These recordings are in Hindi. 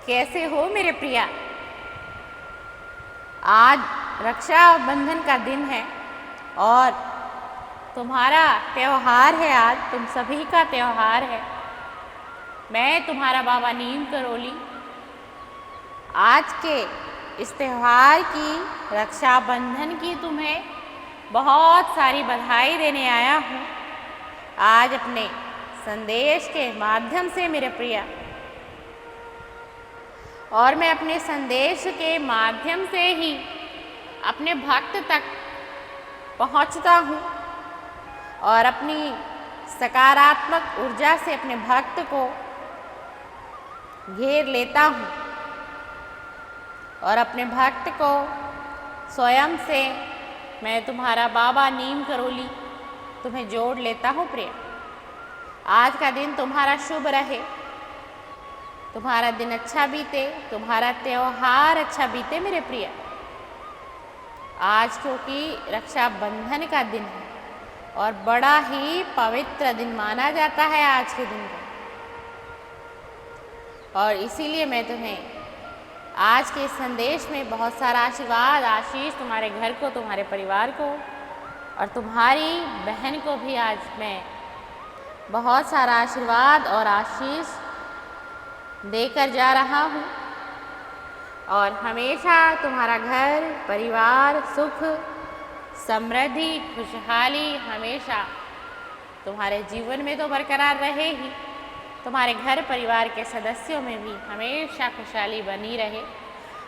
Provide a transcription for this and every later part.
कैसे हो मेरे प्रिया। आज रक्षाबंधन का दिन है और तुम्हारा त्यौहार है। आज तुम सभी का त्यौहार है। मैं तुम्हारा बाबा नीम करोली आज के इस त्यौहार की, रक्षाबंधन की तुम्हें बहुत सारी बधाई देने आया हूँ आज अपने संदेश के माध्यम से मेरे प्रिया। और मैं अपने संदेश के माध्यम से ही अपने भक्त तक पहुंचता हूं और अपनी सकारात्मक ऊर्जा से अपने भक्त को घेर लेता हूं और अपने भक्त को स्वयं से मैं तुम्हारा बाबा नीम करोली तुम्हें जोड़ लेता हूं प्रिय। आज का दिन तुम्हारा शुभ रहे, तुम्हारा दिन अच्छा बीते, तुम्हारा त्यौहार अच्छा बीते मेरे प्रिय। आज क्योंकि रक्षाबंधन का दिन है और बड़ा ही पवित्र दिन माना जाता है आज के दिन को, और इसीलिए मैं तुम्हें आज के संदेश में बहुत सारा आशीर्वाद, आशीष तुम्हारे घर को, तुम्हारे परिवार को और तुम्हारी बहन को भी आज मैं बहुत सारा आशीर्वाद और आशीष देकर जा रहा हूँ। और हमेशा तुम्हारा घर परिवार सुख समृद्धि खुशहाली हमेशा तुम्हारे जीवन में तो बरकरार रहे ही, तुम्हारे घर परिवार के सदस्यों में भी हमेशा खुशहाली बनी रहे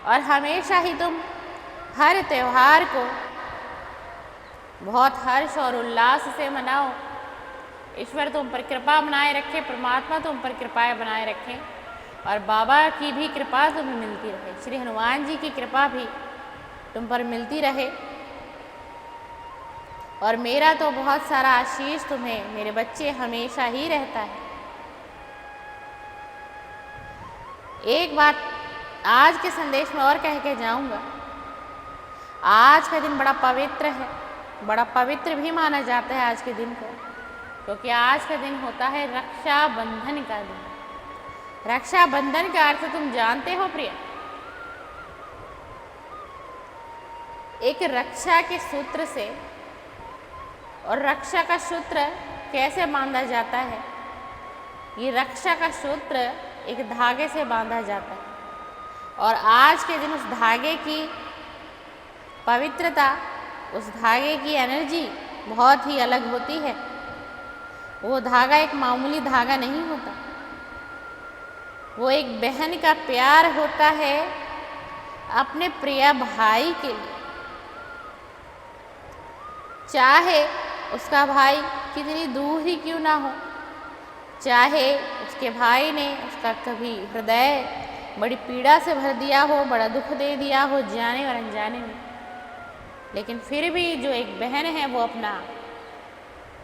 और हमेशा ही तुम हर त्यौहार को बहुत हर्ष और उल्लास से मनाओ। ईश्वर तुम पर कृपा बनाए रखे, परमात्मा तुम पर कृपा बनाए रखें और बाबा की भी कृपा तुम्हें मिलती रहे, श्री हनुमान जी की कृपा भी तुम पर मिलती रहे। और मेरा तो बहुत सारा आशीष तुम्हें मेरे बच्चे हमेशा ही रहता है। एक बात आज के संदेश में और कह के जाऊंगा। आज का दिन बड़ा पवित्र है, बड़ा पवित्र भी माना जाता है आज के दिन को, क्योंकि आज का दिन होता है रक्षाबंधन का दिन। रक्षाबंधन का अर्थ तुम जानते हो प्रिय। एक रक्षा के सूत्र से, और रक्षा का सूत्र कैसे बांधा जाता है, ये रक्षा का सूत्र एक धागे से बांधा जाता है और आज के दिन उस धागे की पवित्रता, उस धागे की एनर्जी बहुत ही अलग होती है। वो धागा एक मामूली धागा नहीं होता, वो एक बहन का प्यार होता है अपने प्रिय भाई के लिए। चाहे उसका भाई कितनी दूर ही क्यों ना हो, चाहे उसके भाई ने उसका कभी हृदय बड़ी पीड़ा से भर दिया हो, बड़ा दुख दे दिया हो जाने और अनजाने में, लेकिन फिर भी जो एक बहन है वो अपना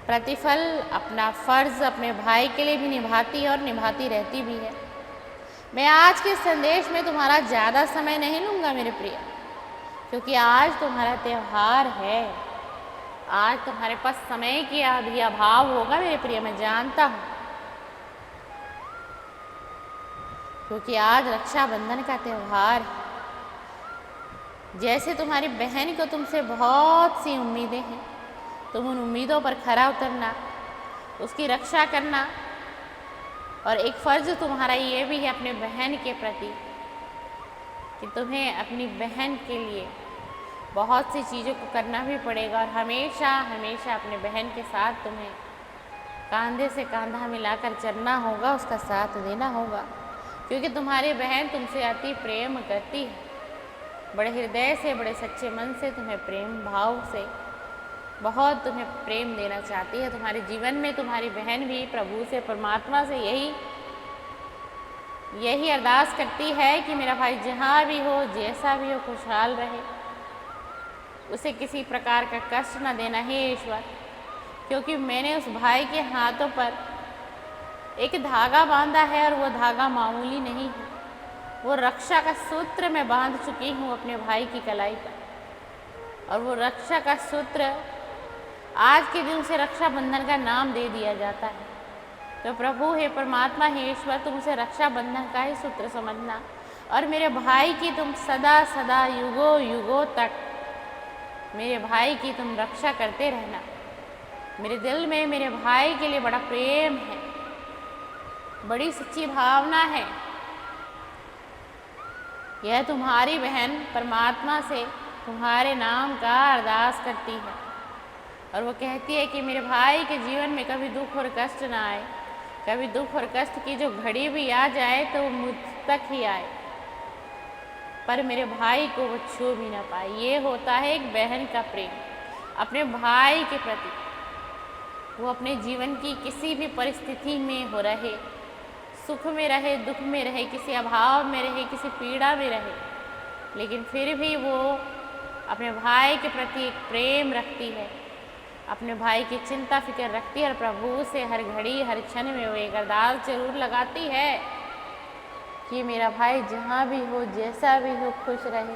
प्रतिफल, अपना फर्ज अपने भाई के लिए भी निभाती है और निभाती रहती भी है। मैं आज के संदेश में तुम्हारा ज़्यादा समय नहीं लूँगा मेरे प्रिय, क्योंकि आज तुम्हारा त्यौहार है। आज तुम्हारे पास समय की भी अभाव होगा मेरे प्रिय, मैं जानता हूँ, क्योंकि आज रक्षाबंधन का त्यौहार है। जैसे तुम्हारी बहन को तुमसे बहुत सी उम्मीदें हैं, तुम उन उम्मीदों पर खरा उतरना, उसकी रक्षा करना, और एक फ़र्ज़ तुम्हारा ये भी है अपने बहन के प्रति कि तुम्हें अपनी बहन के लिए बहुत सी चीज़ों को करना भी पड़ेगा और हमेशा हमेशा अपने बहन के साथ तुम्हें कंधे से कंधा मिलाकर चलना होगा, उसका साथ देना होगा, क्योंकि तुम्हारी बहन तुमसे अति प्रेम करती है। बड़े हृदय से, बड़े सच्चे मन से तुम्हें प्रेम भाव से बहुत तुम्हें प्रेम देना चाहती है। तुम्हारे जीवन में तुम्हारी बहन भी प्रभु से, परमात्मा से यही अरदास करती है कि मेरा भाई जहाँ भी हो, जैसा भी हो, खुशहाल रहे, उसे किसी प्रकार का कष्ट न देना है ईश्वर, क्योंकि मैंने उस भाई के हाथों पर एक धागा बांधा है और वो धागा मामूली नहीं है, वो रक्षा का सूत्र मैं बांध चुकी हूँ अपने भाई की कलाई पर। और वो रक्षा का सूत्र आज के दिन उसे रक्षाबंधन का नाम दे दिया जाता है। तो प्रभु है, परमात्मा है, ईश्वर, तुम उसे रक्षाबंधन का ही सूत्र समझना और मेरे भाई की तुम सदा सदा युगों युगों तक मेरे भाई की तुम रक्षा करते रहना। मेरे दिल में मेरे भाई के लिए बड़ा प्रेम है, बड़ी सच्ची भावना है। यह तुम्हारी बहन परमात्मा से तुम्हारे नाम का अरदास करती है और वो कहती है कि मेरे भाई के जीवन में कभी दुख और कष्ट ना आए, कभी दुख और कष्ट की जो घड़ी भी आ जाए तो वो मुझ तक ही आए, पर मेरे भाई को वो छू भी ना पाए। ये होता है एक बहन का प्रेम अपने भाई के प्रति। वो अपने जीवन की किसी भी परिस्थिति में हो रहे, सुख में रहे, दुख में रहे, किसी अभाव में रहे, किसी पीड़ा में रहे, लेकिन फिर भी वो अपने भाई के प्रति एक प्रेम रखती है, अपने भाई की चिंता फिक्र रखती है और प्रभु से हर घड़ी हर क्षण में वो एक अरदास जरूर लगाती है कि मेरा भाई जहाँ भी हो, जैसा भी हो, खुश रहे।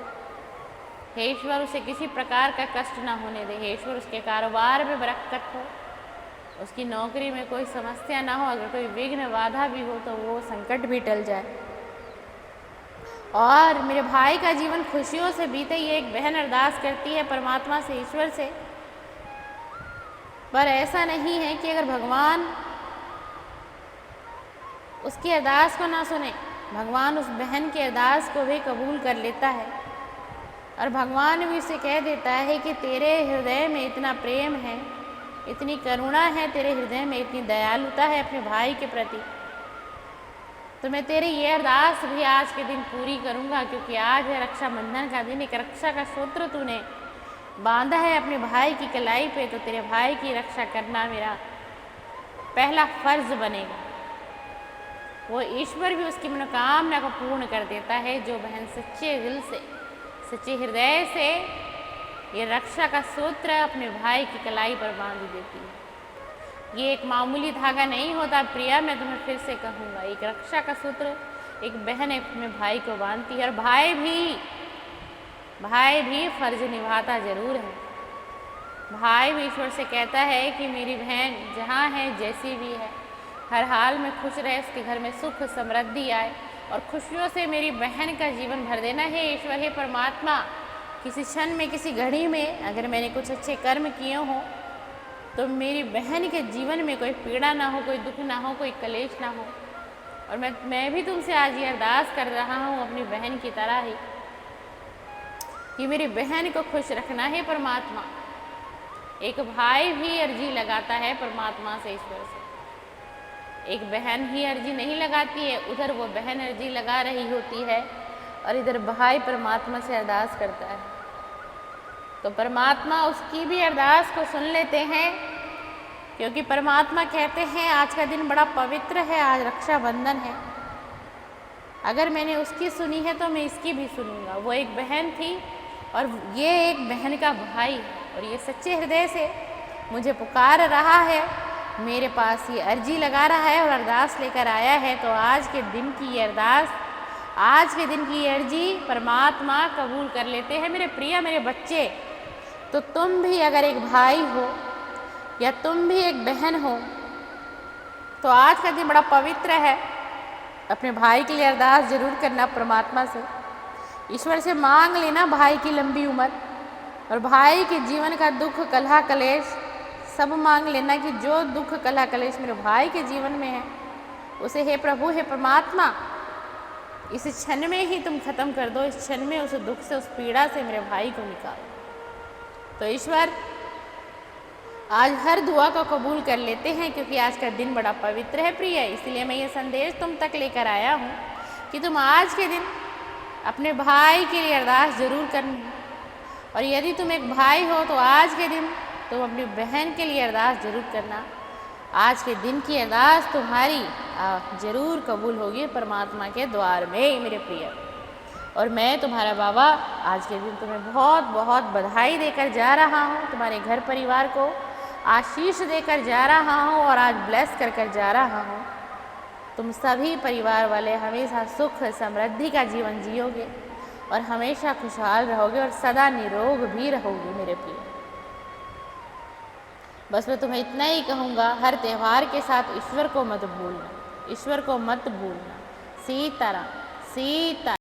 हे ईश्वर, उसे किसी प्रकार का कष्ट ना होने दे। हे ईश्वर, उसके कारोबार में बरकत हो, उसकी नौकरी में कोई समस्या ना हो, अगर कोई विघ्न बाधा भी हो तो वो संकट भी टल जाए और मेरे भाई का जीवन खुशियों से बीते। ये एक बहन अरदास करती है परमात्मा से, ईश्वर से। पर ऐसा नहीं है कि अगर भगवान उसकी अरदास को ना सुने, भगवान उस बहन की अरदास को भी कबूल कर लेता है और भगवान भी उसे कह देता है कि तेरे हृदय में इतना प्रेम है, इतनी करुणा है, तेरे हृदय में इतनी दयालुता है अपने भाई के प्रति, तो मैं तेरी ये अरदास भी आज के दिन पूरी करूँगा, क्योंकि आज है रक्षाबंधन का दिन। एक रक्षा का सूत्र तूने बांधा है अपने भाई की कलाई पे, तो तेरे भाई की रक्षा करना मेरा पहला फर्ज बनेगा। वो ईश्वर भी उसकी मनोकामना को पूर्ण कर देता है जो बहन सच्चे दिल से, सच्चे हृदय से ये रक्षा का सूत्र अपने भाई की कलाई पर बांध देती है। ये एक मामूली धागा नहीं होता प्रिया, मैं तुम्हें फिर से कहूँगा, एक रक्षा का सूत्र एक बहन अपने भाई को बांधती है और भाई भी फर्ज निभाता जरूर है। भाई भी ईश्वर से कहता है कि मेरी बहन जहाँ है, जैसी भी है, हर हाल में खुश रहे, उसके घर में सुख समृद्धि आए और खुशियों से मेरी बहन का जीवन भर देना है। ईश्वर है परमात्मा, किसी क्षण में, किसी घड़ी में अगर मैंने कुछ अच्छे कर्म किए हों तो मेरी बहन के जीवन में कोई पीड़ा ना हो, कोई दुख ना हो, कोई कलेश ना हो। और मैं भी तुमसे आज ये अरदास कर रहा हूँ अपनी बहन की तरह ही कि मेरी बहन को खुश रखना है परमात्मा। एक भाई भी अर्जी लगाता है परमात्मा से, ईश्वर से। एक बहन ही अर्जी नहीं लगाती है, उधर वो बहन अर्जी लगा रही होती है और इधर भाई परमात्मा से अरदास करता है, तो परमात्मा उसकी भी अरदास को सुन लेते हैं, क्योंकि परमात्मा कहते हैं आज का दिन बड़ा पवित्र है, आज रक्षाबंधन है। अगर मैंने उसकी सुनी है तो मैं इसकी भी सुनूंगा। वो एक बहन थी और ये एक बहन का भाई है और ये सच्चे हृदय से मुझे पुकार रहा है, मेरे पास ये अर्जी लगा रहा है और अरदास लेकर आया है। तो आज के दिन की ये अरदास, आज के दिन की अर्जी परमात्मा कबूल कर लेते हैं। मेरे प्रिय, मेरे बच्चे, तो तुम भी अगर एक भाई हो या तुम भी एक बहन हो तो आज का दिन बड़ा पवित्र है। अपने भाई के लिए अरदास जरूर करना परमात्मा से, ईश्वर से मांग लेना भाई की लंबी उम्र और भाई के जीवन का दुख कलह कलेश सब मांग लेना कि जो दुख कलह कलेश मेरे भाई के जीवन में है उसे हे प्रभु, हे परमात्मा, इस क्षण में ही तुम खत्म कर दो, इस क्षण में उस दुख से, उस पीड़ा से मेरे भाई को निकालो। तो ईश्वर आज हर दुआ को कबूल कर लेते हैं, क्योंकि आज का दिन बड़ा पवित्र है प्रिय। इसलिए मैं ये संदेश तुम तक लेकर आया हूँ कि तुम आज के दिन अपने भाई के लिए अरदास जरूर करना, और यदि तुम एक भाई हो तो आज के दिन तुम अपनी बहन के लिए अरदास जरूर करना। आज के दिन की अरदास तुम्हारी जरूर कबूल होगी परमात्मा के द्वार में मेरे प्रिय। और मैं तुम्हारा बाबा आज के दिन तुम्हें बहुत बहुत बधाई देकर जा रहा हूँ, तुम्हारे घर परिवार को आशीष देकर जा रहा हूँ और आज ब्लेस कर कर जा रहा हूँ। तुम सभी परिवार वाले हमेशा सुख समृद्धि का जीवन जियोगे और हमेशा खुशहाल रहोगे और सदा निरोग भी रहोगे मेरे प्रिय। बस मैं तुम्हें इतना ही कहूँगा, हर त्यौहार के साथ ईश्वर को मत भूलना, ईश्वर को मत भूलना। सीताराम, सीता।